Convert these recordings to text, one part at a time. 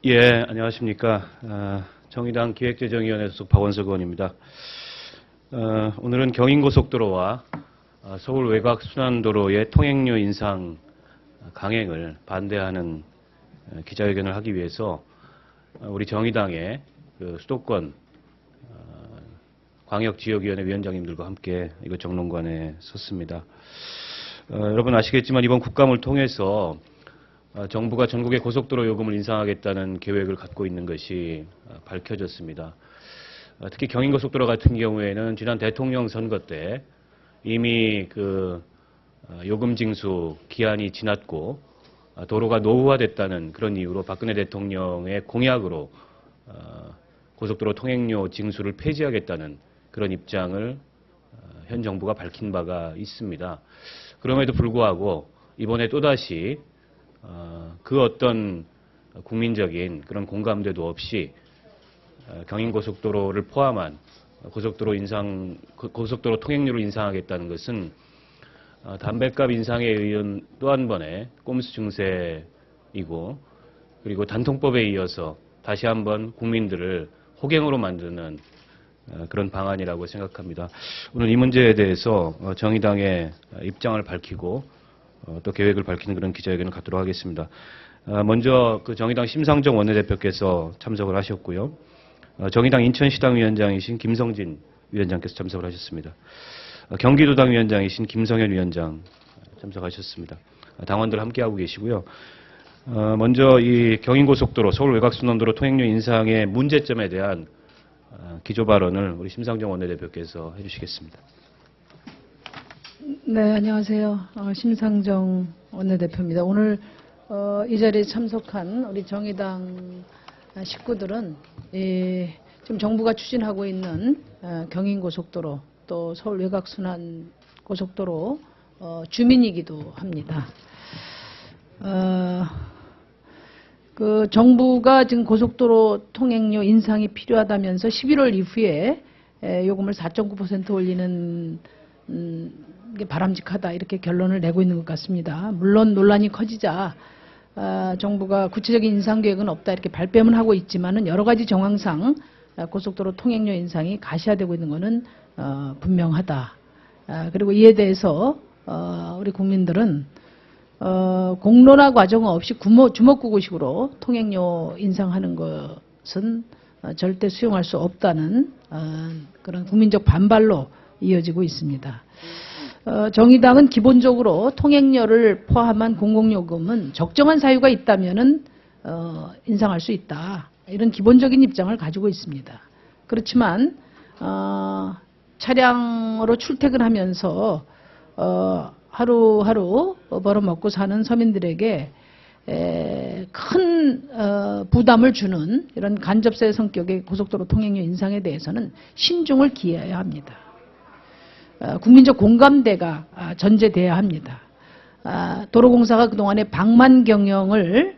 예, 안녕하십니까. 정의당 기획재정위원회 소속 박원석 의원입니다. 오늘은 경인고속도로와 서울 외곽순환도로의 통행료 인상 강행을 반대하는 기자회견을 하기 위해서 우리 정의당의 수도권 광역지역위원회 위원장님들과 함께 이곳 정론관에 섰습니다. 여러분 아시겠지만 이번 국감을 통해서 정부가 전국의 고속도로 요금을 인상하겠다는 계획을 갖고 있는 것이 밝혀졌습니다. 특히 경인고속도로 같은 경우에는 지난 대통령 선거 때 이미 요금 징수 기한이 지났고 도로가 노후화됐다는 그런 이유로 박근혜 대통령의 공약으로 고속도로 통행료 징수를 폐지하겠다는 그런 입장을 현 정부가 밝힌 바가 있습니다. 그럼에도 불구하고 이번에 또다시 그 어떤 국민적인 그런 공감대도 없이 경인고속도로를 포함한 고속도로 통행료를 인상하겠다는 것은 담배값 인상에 의한 또 한 번의 꼼수 증세이고, 그리고 단통법에 이어서 다시 한번 국민들을 호갱으로 만드는 그런 방안이라고 생각합니다. 오늘 이 문제에 대해서 정의당의 입장을 밝히고 또 계획을 밝히는 그런 기자회견을 갖도록 하겠습니다. 먼저 정의당 심상정 원내대표께서 참석을 하셨고요. 정의당 인천시당 위원장이신 김성진 위원장께서 참석을 하셨습니다. 경기도당 위원장이신 김성현 위원장 참석하셨습니다. 당원들 함께하고 계시고요. 먼저 이 경인고속도로 서울 외곽순환도로 통행료 인상의 문제점에 대한 기조 발언을 우리 심상정 원내대표께서 해주시겠습니다. 네, 안녕하세요. 심상정 원내대표입니다. 오늘 이 자리에 참석한 우리 정의당 식구들은 지금 정부가 추진하고 있는 경인고속도로 또 서울 외곽순환고속도로 주민이기도 합니다. 정부가 지금 고속도로 통행료 인상이 필요하다면서 11월 이후에 요금을 4.9% 올리는 게 바람직하다 이렇게 결론을 내고 있는 것 같습니다. 물론 논란이 커지자 정부가 구체적인 인상 계획은 없다 이렇게 발뺌은 하고 있지만은 여러 가지 정황상 고속도로 통행료 인상이 가시화되고 있는 것은 분명하다. 그리고 이에 대해서 우리 국민들은 공론화 과정 없이 주먹구구식으로 통행료 인상하는 것은 절대 수용할 수 없다는 그런 국민적 반발로 이어지고 있습니다. 정의당은 기본적으로 통행료를 포함한 공공요금은 적정한 사유가 있다면은 인상할 수 있다. 이런 기본적인 입장을 가지고 있습니다. 그렇지만 차량으로 출퇴근하면서 하루하루 벌어먹고 사는 서민들에게 큰 부담을 주는 이런 간접세 성격의 고속도로 통행료 인상에 대해서는 신중을 기해야 합니다. 국민적 공감대가 전제돼야 합니다. 도로공사가 그동안에 방만 경영을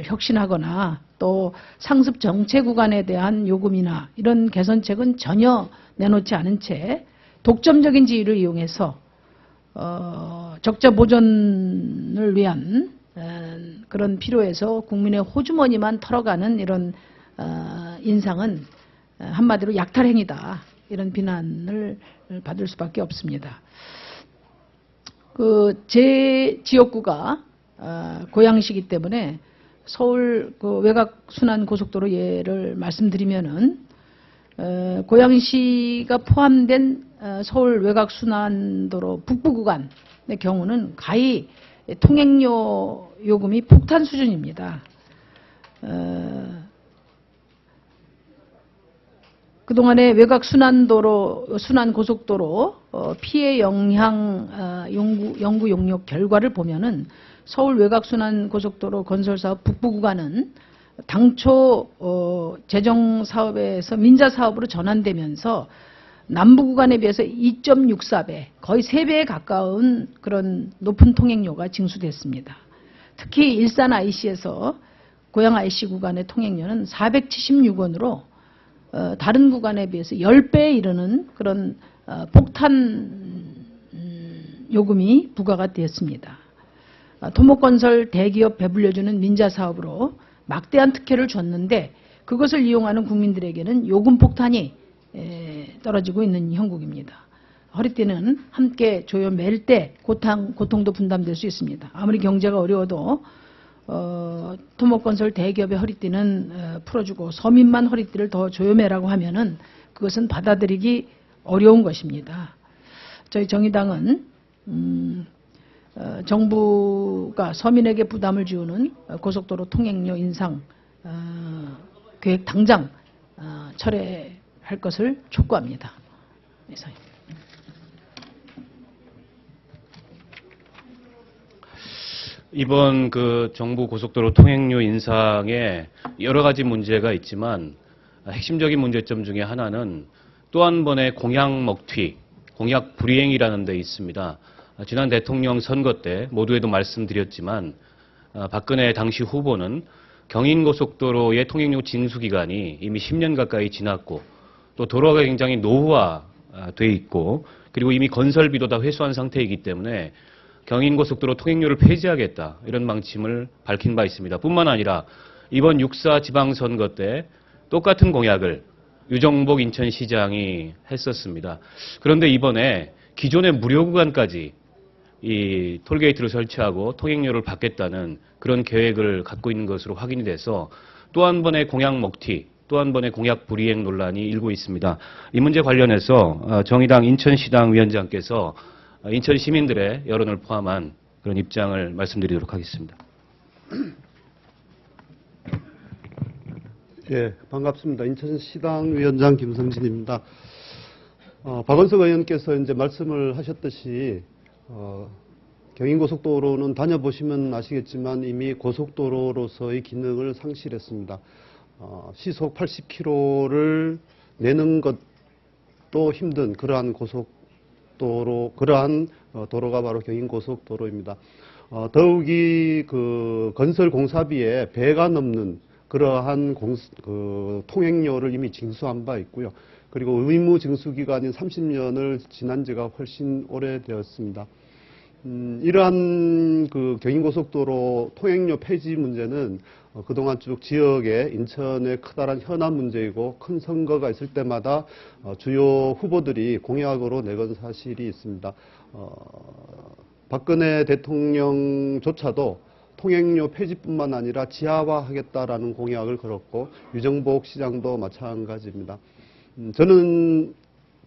혁신하거나 또 상습 정체 구간에 대한 요금이나 이런 개선책은 전혀 내놓지 않은 채 독점적인 지위를 이용해서 적자 보전을 위한 그런 필요에서 국민의 호주머니만 털어가는 이런 인상은 한마디로 약탈행위다. 이런 비난을 받을 수밖에 없습니다. 제 지역구가 고양시이기 때문에 서울 외곽순환고속도로 예를 말씀드리면은 고양시가 포함된 서울 외곽순환도로 북부 구간의 경우는 가히 통행료 요금이 폭탄 수준입니다. 그동안의 외곽순환도로, 순환고속도로 피해 영향 연구 용역 결과를 보면은 서울 외곽순환고속도로 건설사업 북부 구간은 당초 재정사업에서 민자사업으로 전환되면서 남부 구간에 비해서 2.64배, 거의 3배에 가까운 그런 높은 통행료가 징수됐습니다. 특히 일산 IC에서 고양 IC 구간의 통행료는 476원으로 다른 구간에 비해서 10배에 이르는 그런 폭탄 요금이 부과가 되었습니다. 토목건설 대기업 배불려주는 민자사업으로 막대한 특혜를 줬는데 그것을 이용하는 국민들에게는 요금 폭탄이 떨어지고 있는 형국입니다. 허리띠는 함께 조여 맬 때 고통도 분담될 수 있습니다. 아무리 경제가 어려워도 토목건설 대기업의 허리띠는 풀어주고 서민만 허리띠를 더 조여매라고 하면은 그것은 받아들이기 어려운 것입니다. 저희 정의당은 정부가 서민에게 부담을 지우는 고속도로 통행료 인상 계획 당장 철회할 것을 촉구합니다. 이상입니다. 이번 그 정부 고속도로 통행료 인상에 여러 가지 문제가 있지만 핵심적인 문제점 중에 하나는 또 한 번의 공약 먹튀, 공약 불이행이라는 데 있습니다. 지난 대통령 선거 때 모두에도 말씀드렸지만 박근혜 당시 후보는 경인고속도로의 통행료 징수 기간이 이미 10년 가까이 지났고 또 도로가 굉장히 노후화돼 있고 그리고 이미 건설비도 다 회수한 상태이기 때문에 경인고속도로 통행료를 폐지하겠다 이런 방침을 밝힌 바 있습니다. 뿐만 아니라 이번 6.4 지방선거 때 똑같은 공약을 유정복 인천시장이 했었습니다. 그런데 이번에 기존의 무료 구간까지 이 톨게이트를 설치하고 통행료를 받겠다는 그런 계획을 갖고 있는 것으로 확인이 돼서 또 한 번의 공약 먹튀, 또 한 번의 공약 불이행 논란이 일고 있습니다. 이 문제 관련해서 정의당 인천시당 위원장께서 인천 시민들의 여론을 포함한 그런 입장을 말씀드리도록 하겠습니다. 예, 반갑습니다. 인천시당 위원장 김성진입니다. 박원석 의원께서 이제 말씀을 하셨듯이 경인고속도로는 다녀보시면 아시겠지만 이미 고속도로로서의 기능을 상실했습니다. 시속 80km를 내는 것도 힘든 그러한 그러한 도로가 바로 경인고속도로입니다. 더욱이 그 건설 공사비에 배가 넘는 그러한 통행료를 이미 징수한 바 있고요. 그리고 의무 징수 기간인 30년을 지난 지가 훨씬 오래되었습니다. 이러한 그 경인고속도로 통행료 폐지 문제는 그동안 쭉 지역에 인천의 커다란 현안 문제이고 큰 선거가 있을 때마다 주요 후보들이 공약으로 내건 사실이 있습니다. 박근혜 대통령조차도 통행료 폐지뿐만 아니라 지하화하겠다라는 공약을 걸었고 유정복 시장도 마찬가지입니다. 저는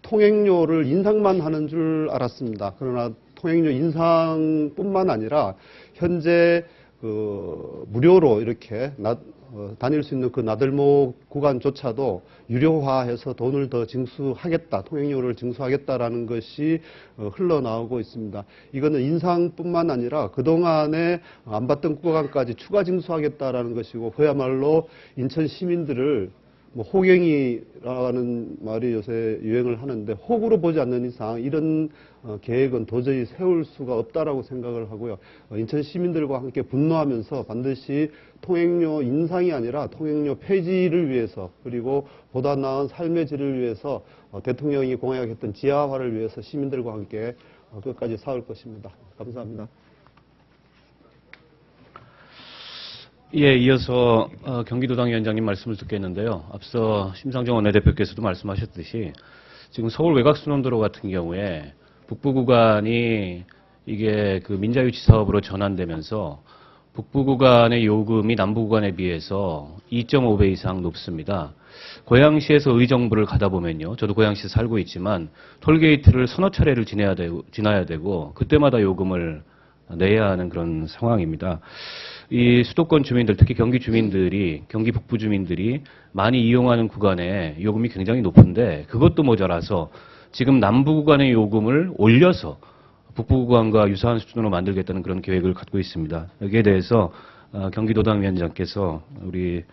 통행료를 인상만 하는 줄 알았습니다. 그러나 통행료 인상뿐만 아니라 현재 무료로 이렇게 다닐 수 있는 그 나들목 구간조차도 유료화해서 돈을 더 징수하겠다, 통행료를 징수하겠다라는 것이 흘러나오고 있습니다. 이거는 인상뿐만 아니라 그동안에 안 받던 구간까지 추가 징수하겠다라는 것이고 그야말로 인천 시민들을 호갱이라는 말이 요새 유행을 하는데 혹으로 보지 않는 이상 이런 계획은 도저히 세울 수가 없다라고 생각을 하고요. 인천 시민들과 함께 분노하면서 반드시 통행료 인상이 아니라 통행료 폐지를 위해서 그리고 보다 나은 삶의 질을 위해서 대통령이 공약했던 지하화를 위해서 시민들과 함께 끝까지 싸울 것입니다. 감사합니다. 예, 이어서 경기도당 위원장님 말씀을 듣겠는데요. 앞서 심상정 원내대표께서도 말씀하셨듯이 지금 서울 외곽순환도로 같은 경우에 북부 구간이 이게 그 민자유치 사업으로 전환되면서 북부 구간의 요금이 남부 구간에 비해서 2.5배 이상 높습니다. 고양시에서 의정부를 가다 보면요. 저도 고양시에 살고 있지만 톨게이트를 서너 차례를 지나야 되고 그때마다 요금을 내야 하는 그런 상황입니다. 이 수도권 주민들, 특히 경기 주민들이, 경기 북부 주민들이 많이 이용하는 구간에 요금이 굉장히 높은데 그것도 모자라서 지금 남부 구간의 요금을 올려서 북부 구간과 유사한 수준으로 만들겠다는 그런 계획을 갖고 있습니다. 여기에 대해서 경기도당 위원장께서 우리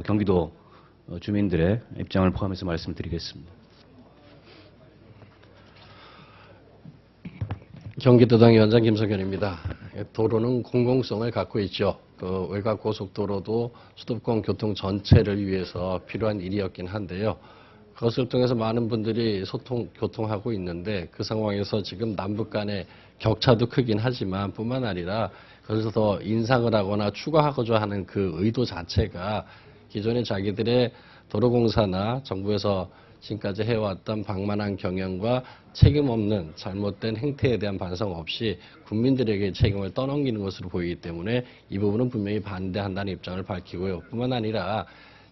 경기도 주민들의 입장을 포함해서 말씀드리겠습니다. 경기도당 위원장 김석현입니다. 도로는 공공성을 갖고 있죠. 그 외곽고속도로도 수도권 교통 전체를 위해서 필요한 일이었긴 한데요. 그것을 통해서 많은 분들이 교통하고 있는데 그 상황에서 지금 남북 간의 격차도 크긴 하지만 뿐만 아니라 그래서 더 인상을 하거나 추가하고자 하는 그 의도 자체가 기존에 자기들의 도로공사나 정부에서 지금까지 해왔던 방만한 경영과 책임 없는 잘못된 행태에 대한 반성 없이 국민들에게 책임을 떠넘기는 것으로 보이기 때문에 이 부분은 분명히 반대한다는 입장을 밝히고요. 뿐만 아니라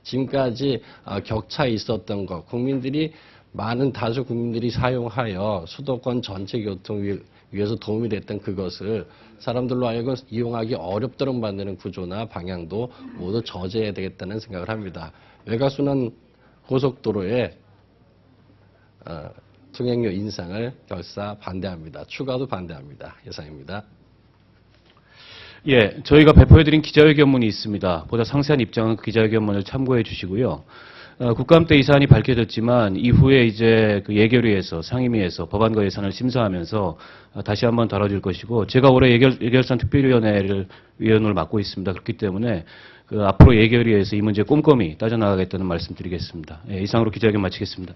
지금까지 격차 있었던 것, 국민들이 많은 다수 국민들이 사용하여 수도권 전체 교통 위해서 도움이 됐던 그것을 사람들로 하여금 이용하기 어렵도록 만드는 구조나 방향도 모두 저지해야 되겠다는 생각을 합니다. 외곽순환 고속도로에 통행료 인상을 결사 반대합니다. 추가도 반대합니다. 예상입니다. 예, 저희가 배포해드린 기자회견문이 있습니다. 보다 상세한 입장은 그 기자회견문을 참고해 주시고요. 국감 때 이 사안이 밝혀졌지만 이후에 이제 그 예결위에서 상임위에서 법안과 예산을 심사하면서 다시 한번 다뤄질 것이고 제가 올해 예결산 특별위원을 맡고 있습니다. 그렇기 때문에 그 앞으로 예결위에서 이 문제 꼼꼼히 따져나가겠다는 말씀드리겠습니다. 예, 이상으로 기자회견 마치겠습니다.